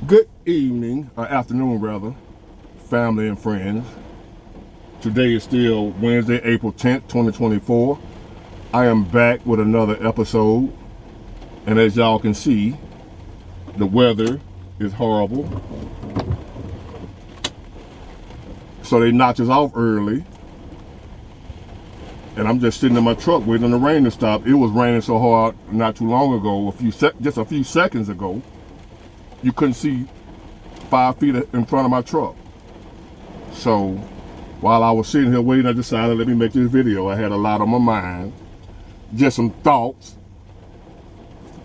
Good evening, or afternoon rather, family and friends. Today is still Wednesday, April 10th, 2024. I am back with another episode, and as y'all can see, the weather is horrible. So they knocked us off early, and I'm just sitting in my truck waiting on the rain to stop. It was raining so hard not too long ago, just a few seconds ago, you couldn't see 5 feet in front of my truck. So while I was sitting here waiting, I decided, let me make this video. I had a lot on my mind, just some thoughts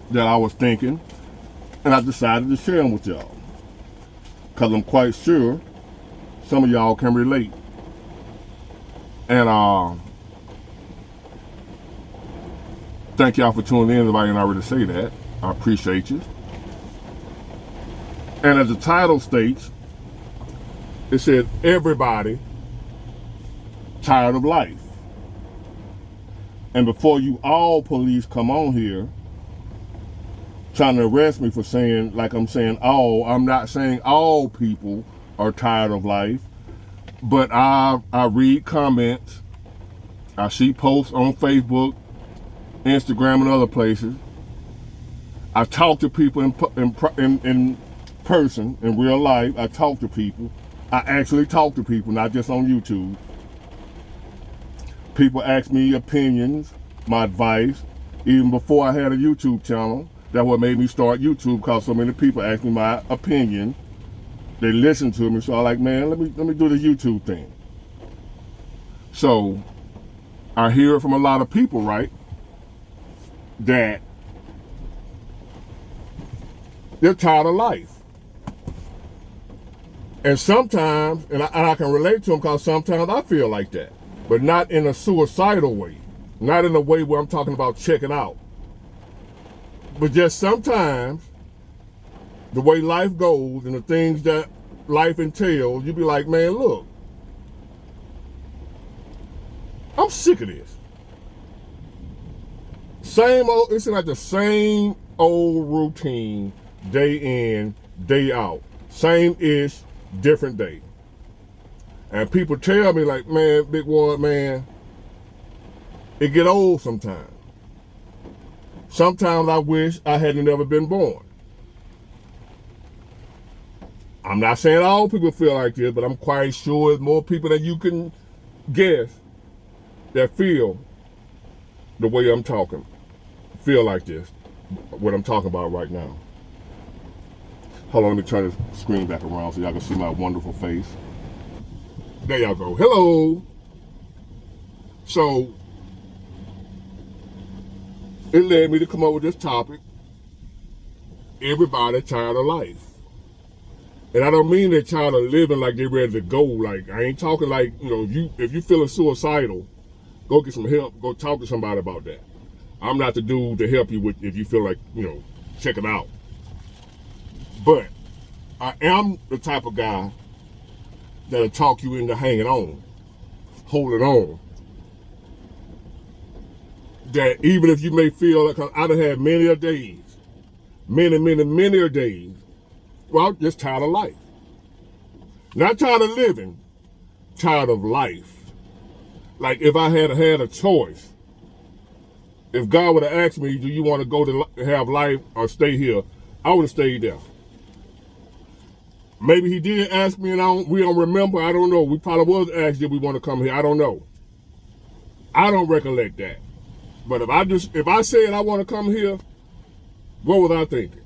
that I was thinking, and I decided to share them with y'all, because I'm quite sure some of y'all can relate. And thank y'all for tuning in. If I didn't already say that, I appreciate you. And as the title states, it said, everybody tired of life. And before you all police come on here trying to arrest me for saying, like I'm saying all, I'm not saying all people are tired of life, but I read comments, I see posts on Facebook, Instagram, and other places. I talk to people in person, in real life. I talk to people. I actually talk to people, not just on YouTube. People ask me opinions, my advice, even before I had a YouTube channel. That's what made me start YouTube, because so many people ask me my opinion. They listen to me, so I'm like, man, let me do the YouTube thing. So I hear it from a lot of people, right, that they're tired of life. And sometimes, and I can relate to them, because sometimes I feel like that, but not in a suicidal way, not in a way where I'm talking about checking out, but just sometimes the way life goes and the things that life entails, you be like, man, look, I'm sick of this. Same old, it's like the same old routine, day in, day out, same-ish, different day. And people tell me, like, man, Big Ward, man, it get old sometimes. Sometimes I wish I hadn't never been born. I'm not saying all people feel like this, but I'm quite sure there's more people than you can guess that feel the way I'm talking, feel like this, what I'm talking about right now. Hold on, let me turn the screen back around so y'all can see my wonderful face. There y'all go. Hello. So it led me to come up with this topic. Everybody tired of life. And I don't mean they're tired of living like they're ready to go. Like, I ain't talking like, you know, if you feeling suicidal, go get some help. Go talk to somebody about that. I'm not the dude to help you with if you feel like, you know, check it out. But I am the type of guy that'll talk you into hanging on, holding on. That even if you may feel like, I done had many a days, many a days, well, just tired of life. Not tired of living, tired of life. Like if I had a choice, if God would have asked me, do you want to go to have life or stay here, I would have stayed there. Maybe he did ask me and we don't remember, I don't know. We probably was asked if we want to come here, I don't know. I don't recollect that. But if I said I want to come here, what was I thinking?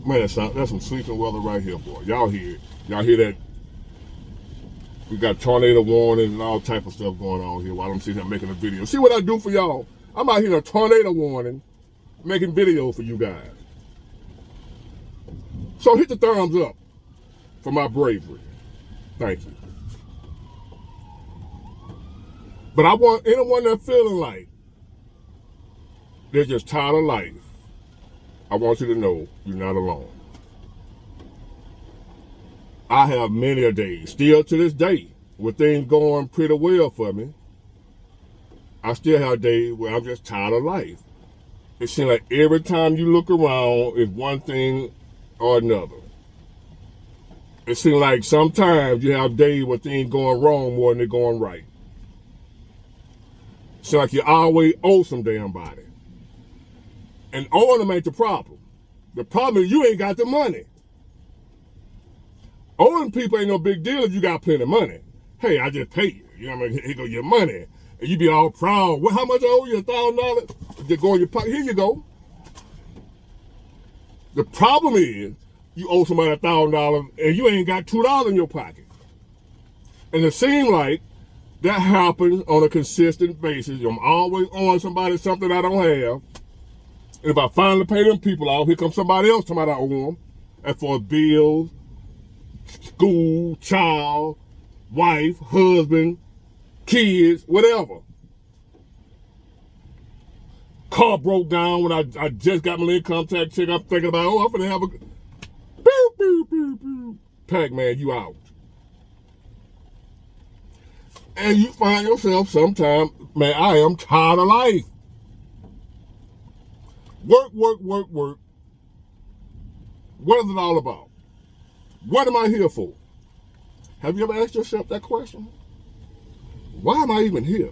Man, that's some sleeping weather right here, boy. Y'all hear it. Y'all hear that? We got tornado warnings and all type of stuff going on here while I'm sitting here making a video. See what I do for y'all? I'm out here in a tornado warning, making videos for you guys. So hit the thumbs up for my bravery. Thank you. But I want anyone that's feeling like they're just tired of life, I want you to know you're not alone. I have many a day, still to this day, with things going pretty well for me, I still have days where I'm just tired of life. It seems like every time you look around, it's one thing or another. It seems like sometimes you have days where things going wrong more than they're going right. It seems like you always owe some damn body. And owing them ain't the problem. The problem is you ain't got the money. Owing people ain't no big deal if you got plenty of money. Hey, I just pay you. You know what I mean? Here go your money. And you be all proud. Well, how much I owe you? $1,000? Just go in your pocket. Here you go. The problem is you owe somebody $1,000 and you ain't got $2 in your pocket. And it seems like that happens on a consistent basis. I'm always owing somebody something I don't have. And if I finally pay them people off, here comes somebody else, somebody I owe them. And for bills, school, child, wife, husband, kids, whatever. Car broke down when I just got my income tax check. I'm thinking about, I'm gonna have a boop, boop, boop, boop. Pac-Man, you out. And you find yourself sometimes, man, I am tired of life. Work, work, work, work. What is it all about? What am I here for? Have you ever asked yourself that question? Why am I even here?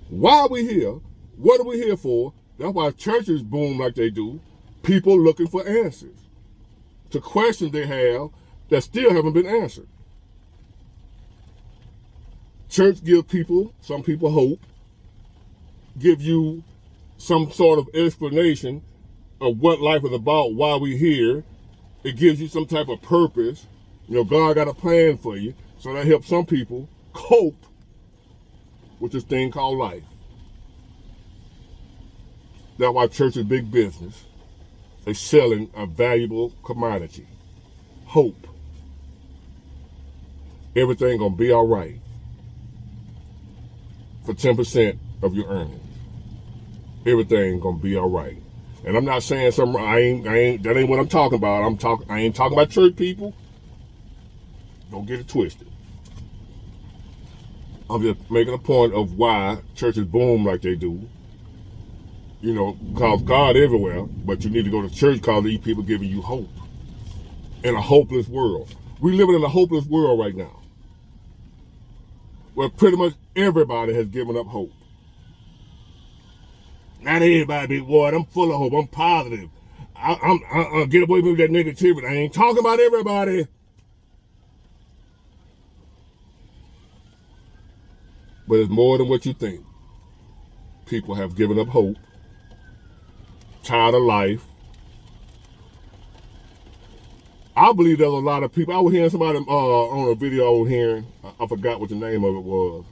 Why are we here? What are we here for? That's why churches boom like they do. People looking for answers to questions they have that still haven't been answered. Church give people, some people hope, give you some sort of explanation of what life is about, why we're here. It gives you some type of purpose. You know, God got a plan for you. So that helps some people cope with this thing called life. That's why church is big business. They're selling a valuable commodity. Hope. Everything gonna be all right for 10% of your earnings. Everything gonna be all right. And I'm not saying something, that ain't what I'm talking about. I ain't talking about church people. Don't get it twisted. I'm just making a point of why churches boom like they do. You know, because God everywhere, but you need to go to church because these people giving you hope. In a hopeless world. We're living in a hopeless world right now. Where pretty much everybody has given up hope. Not everybody, big boy. I'm full of hope. I'm positive. I'll get away from that negativity. I ain't talking about everybody. But it's more than what you think. People have given up hope. Tired of life. I believe there's a lot of people. I was hearing somebody on a video I was hearing. I forgot what the name of it was.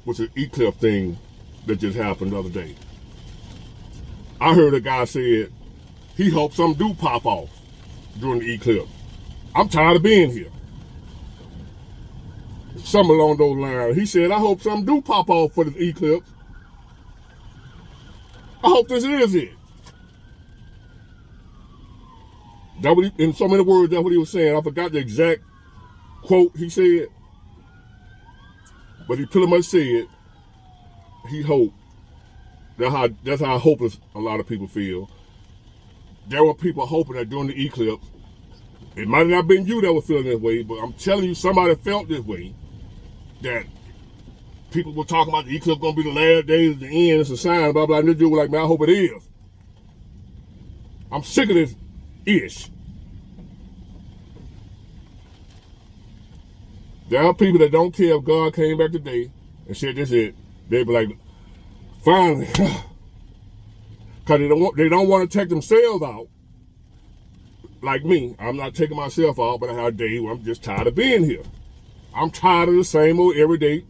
Which is an eclipse thing that just happened the other day. I heard a guy said he hoped something do pop off during the eclipse. I'm tired of being here. Something along those lines. He said, I hope something do pop off for this eclipse. I hope this is it. That what he, in so many words, that's what he was saying. I forgot the exact quote he said. But he pretty much said he hoped. That's how hopeless a lot of people feel. There were people hoping that during the eclipse, it might not have been you that was feeling this way, but I'm telling you, somebody felt this way. That people were talking about the eclipse going to be the last days of the end, it's a sign, blah, blah, and this dude was like, man, I hope it is. I'm sick of this ish. There are people that don't care if God came back today and said this is it. They'd be like, finally. Because they don't want to take themselves out. Like me, I'm not taking myself out, but I had a day where I'm just tired of being here. I'm tired of the same old every day.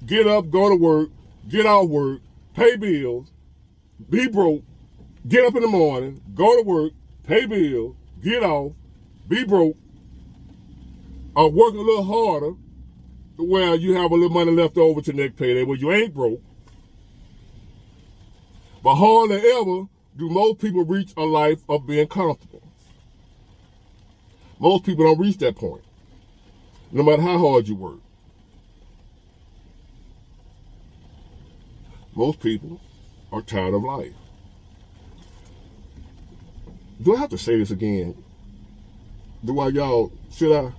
Get up, go to work, get off work, pay bills, be broke, get up in the morning, go to work, pay bills, get off, be broke, or work a little harder where you have a little money left over to next payday where you ain't broke. But hardly ever do most people reach a life of being comfortable. Most people don't reach that point, no matter how hard you work. Most people are tired of life. Do I have to say this again? Should I?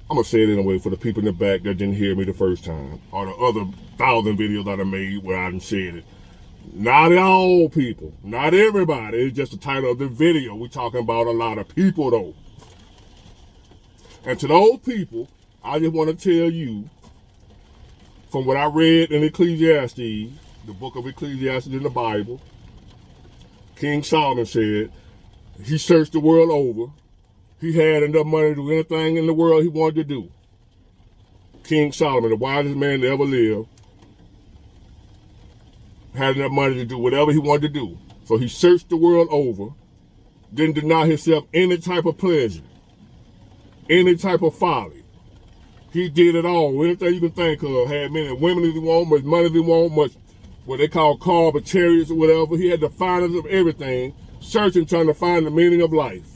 I'm going to say it anyway for the people in the back that didn't hear me the first time, or the other 1,000 videos that I made where I didn't said it. Not all people, not everybody. It's just the title of the video. We're talking about a lot of people though. And to those people, I just want to tell you, from what I read in Ecclesiastes, the book of Ecclesiastes in the Bible, King Solomon said he searched the world over. He had enough money to do anything in the world he wanted to do. King Solomon, the wisest man to ever live, had enough money to do whatever he wanted to do. So he searched the world over, didn't deny himself any type of pleasure, any type of folly. He did it all, anything you can think of. Had many women as he wanted, much money as he wanted, much what they call car, but chariots or whatever. He had the finest of everything, searching, trying to find the meaning of life.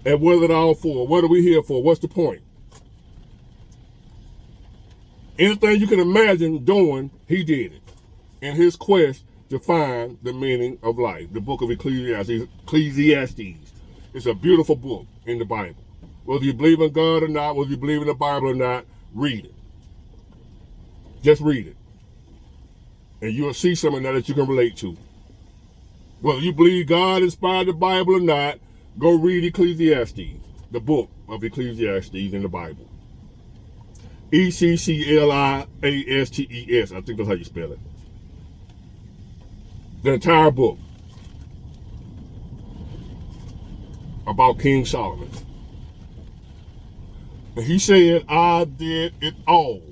And what is it all for? What are we here for? What's the point? Anything you can imagine doing, he did it in his quest to find the meaning of life. The book of Ecclesiastes. It's a beautiful book in the Bible. Whether you believe in God or not, whether you believe in the Bible or not, read it. Just read it. And you'll see something that you can relate to. Whether you believe God inspired the Bible or not, go read Ecclesiastes, the book of Ecclesiastes in the Bible. Ecclesiastes. I think that's how you spell it. The entire book about King Solomon. And he said, I did it all.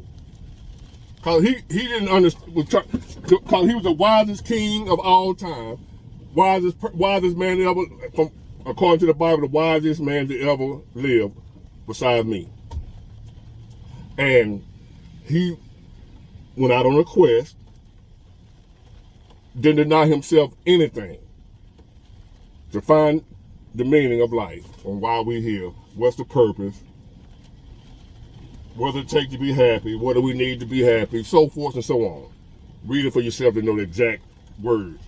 Because he didn't understand, because he was the wisest king of all time. Wisest man ever, according to the Bible, the wisest man to ever live besides me. And he went out on a quest, didn't deny himself anything to find the meaning of life and why we're here. What's the purpose? What does it take to be happy? What do we need to be happy? So forth and so on. Read it for yourself to know the exact words.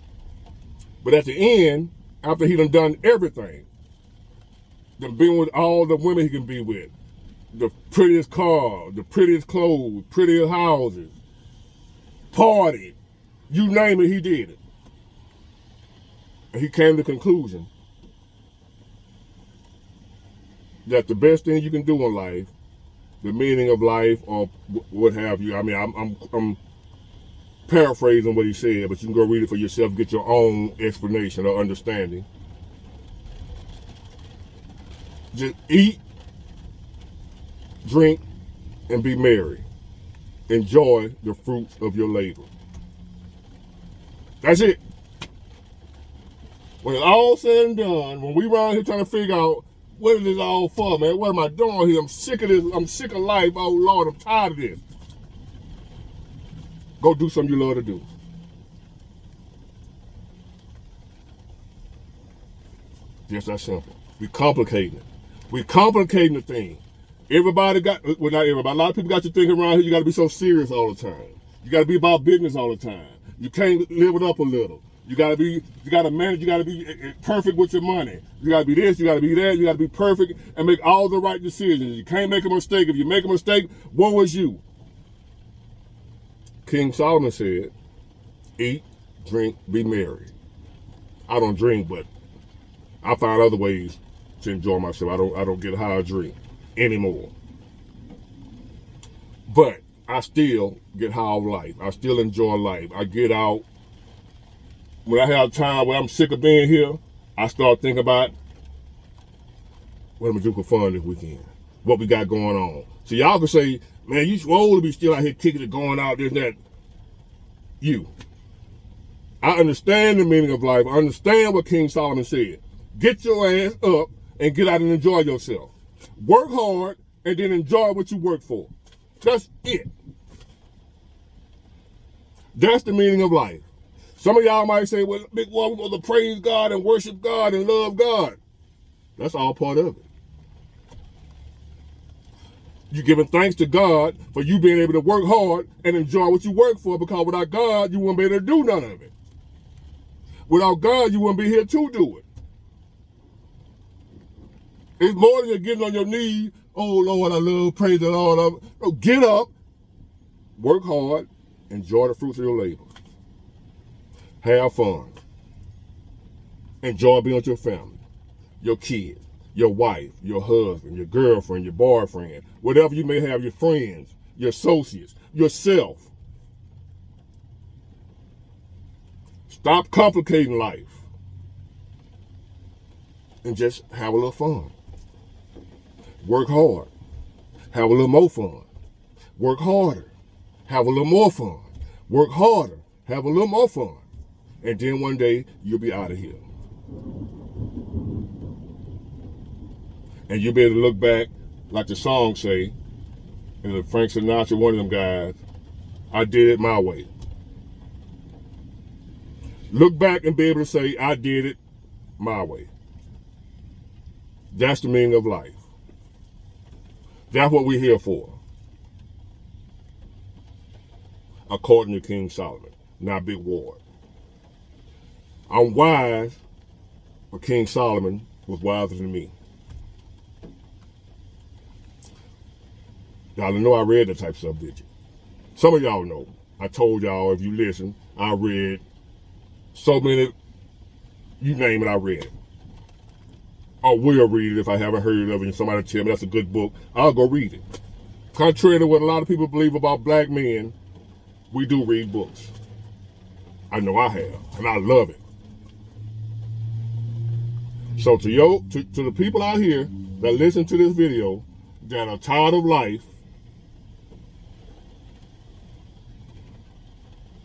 But at the end, after he done everything, done been with all the women he can be with, the prettiest car, the prettiest clothes, prettiest houses, party, you name it, he did it. And he came to the conclusion that the best thing you can do in life, the meaning of life, or what have you. I mean, I'm paraphrasing what he said, but you can go read it for yourself, get your own explanation or understanding. Just eat, drink, and be merry. Enjoy the fruits of your labor. That's it. When it's all said and done, when we around here trying to figure out what is this all for, man? What am I doing here? I'm sick of this. I'm sick of life. Oh, Lord, I'm tired of this. Go do something you love to do. Just that simple. We complicating it. We complicating the thing. Everybody got, well, not everybody, a lot of people got you thinking around here, you got to be so serious all the time. You got to be about business all the time. You can't live it up a little. You gotta manage, you gotta be perfect with your money. You gotta be this, you gotta be that, you gotta be perfect and make all the right decisions. You can't make a mistake. If you make a mistake, woe is you. King Solomon said, eat, drink, be merry. I don't drink, but I find other ways to enjoy myself. I don't get high or drink anymore. But I still get high on life. I still enjoy life. I get out. When I have time where I'm sick of being here, I start thinking about what I'm gonna do for fun this weekend. What we got going on. So y'all can say, man, you swole to be still out here kicking it, going out, this and that. You. I understand the meaning of life. I understand what King Solomon said. Get your ass up and get out and enjoy yourself. Work hard and then enjoy what you work for. That's it. That's the meaning of life. Some of y'all might say, well, big one, we want to praise God and worship God and love God. That's all part of it. You're giving thanks to God for you being able to work hard and enjoy what you work for, because without God, you wouldn't be able to do none of it. Without God, you wouldn't be here to do it. It's more than just getting on your knees. Oh, Lord, I love, praise the Lord. No, get up, work hard, enjoy the fruits of your labor. Have fun. Enjoy being with your family, your kids, your wife, your husband, your girlfriend, your boyfriend, whatever you may have, your friends, your associates, yourself. Stop complicating life and just have a little fun. Work hard. Have a little more fun. Work harder. Have a little more fun. Work harder. Have a little more fun. And then one day, you'll be out of here. And you'll be able to look back, like the song say, and Frank Sinatra, one of them guys, I did it my way. Look back and be able to say, I did it my way. That's the meaning of life. That's what we're here for. According to King Solomon, not Big Ward. I'm wise, but King Solomon was wiser than me. Y'all know I read that type of stuff, did you? Some of y'all know. I told y'all, if you listen, I read so many, you name it, I read it. Or will read it if I haven't heard of it and somebody tell me that's a good book. I'll go read it. Contrary to what a lot of people believe about black men, we do read books. I know I have, and I love it. So to the people out here that listen to this video that are tired of life,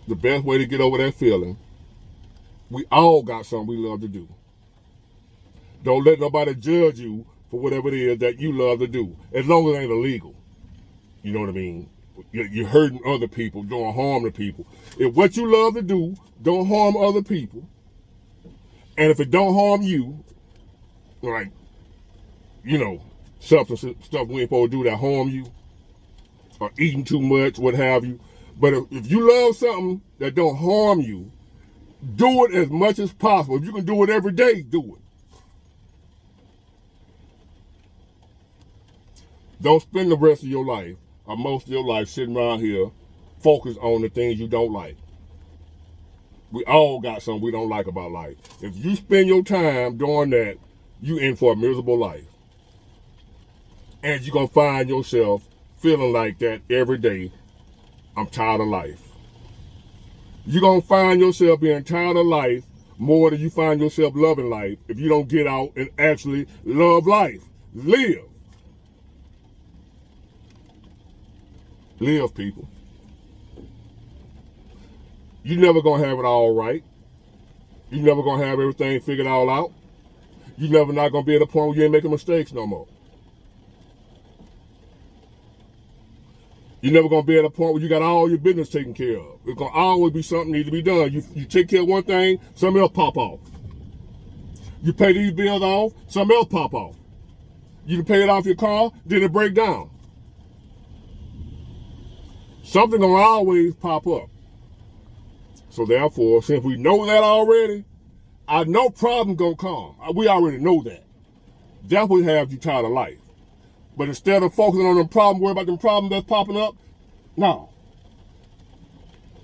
the best way to get over that feeling, we all got something we love to do. Don't let nobody judge you for whatever it is that you love to do, as long as it ain't illegal. You know what I mean? You're hurting other people, doing harm to people. If what you love to do don't harm other people, and if it don't harm you, like, you know, stuff we ain't supposed to do that harm you, or eating too much, what have you. But if you love something that don't harm you, do it as much as possible. If you can do it every day, do it. Don't spend the rest of your life, or most of your life, sitting around here focused on the things you don't like. We all got something we don't like about life. If you spend your time doing that, you in for a miserable life. And you're going to find yourself feeling like that every day. I'm tired of life. You're going to find yourself being tired of life more than you find yourself loving life if you don't get out and actually love life. Live. Live, people. You're never going to have it all right. You're never going to have everything figured all out. You're never not going to be at a point where you ain't making mistakes no more. You're never going to be at a point where you got all your business taken care of. There's going to always be something need to be done. You take care of one thing, something else pop off. You pay these bills off, something else pop off. You can pay it off your car, then it break down. Something going to always pop up. So therefore, since we know that already, I know problem going to come. We already know that. That's what have you tired of life. But instead of focusing on them problems, worry about them problems that's popping up, no.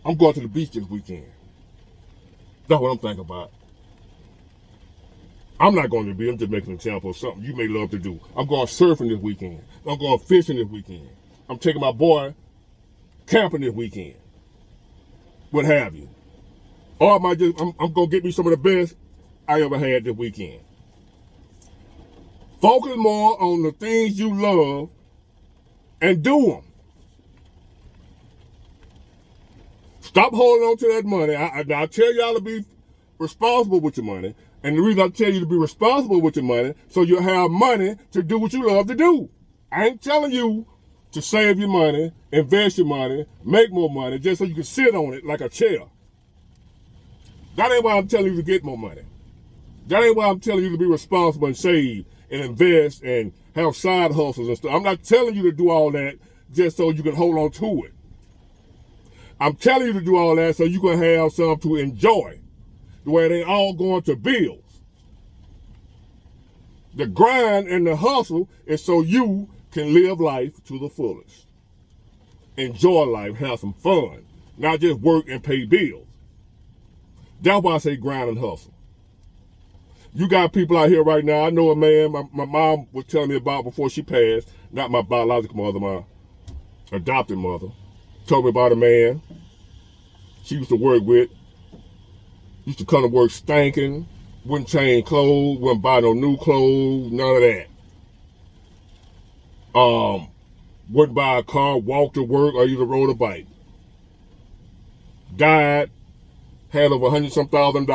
I'm going to the beach this weekend. That's what I'm thinking about. I'm not going to the beach. I'm just making an example of something you may love to do. I'm going surfing this weekend. I'm going fishing this weekend. I'm taking my boy camping this weekend. What have you. Or I'm going to get me some of the best I ever had this weekend. Focus more on the things you love and do them. Stop holding on to that money. I tell y'all to be responsible with your money. And the reason I tell you to be responsible with your money, so you'll have money to do what you love to do. I ain't telling you to save your money, invest your money, make more money, just so you can sit on it like a chair. That ain't why I'm telling you to get more money. That ain't why I'm telling you to be responsible and save and invest and have side hustles and stuff. I'm not telling you to do all that just so you can hold on to it. I'm telling you to do all that so you can have something to enjoy, the way they all going to bills. The grind and the hustle is so you can live life to the fullest. Enjoy life, have some fun, not just work and pay bills. That's why I say grind and hustle. You got people out here right now. I know a man my mom was telling me about before she passed, not my biological mother, my adopted mother, told me about a man she used to work with. Used to come to work stinking, wouldn't change clothes, wouldn't buy no new clothes, none of that. Wouldn't buy a car, walk to work, or either rode a bike. Died, had over $100-some thousand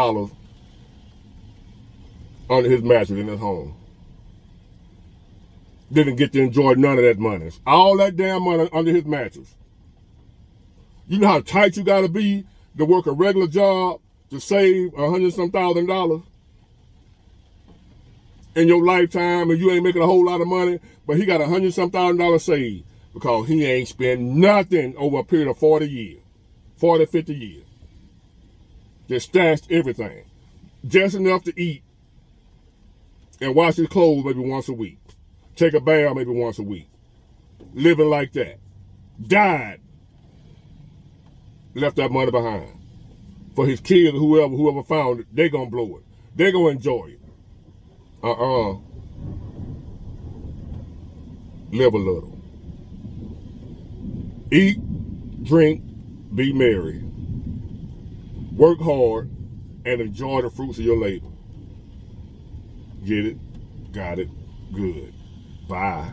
under his mattress in his home. Didn't get to enjoy none of that money. All that damn money under his mattress. You know how tight you gotta be to work a regular job to save $100-some thousand in your lifetime, and you ain't making a whole lot of money, but he got $100-some thousand saved because he ain't spent nothing over a period of 40 years, 40, 50 years. Just stashed everything. Just enough to eat and wash his clothes maybe once a week. Take a bath maybe once a week. Living like that. Died. Left that money behind. For his kids or whoever found it, they gonna blow it. They gonna enjoy it. Live a little. Eat, drink, be merry. Work hard and enjoy the fruits of your labor. Get it? Got it? Good. Bye.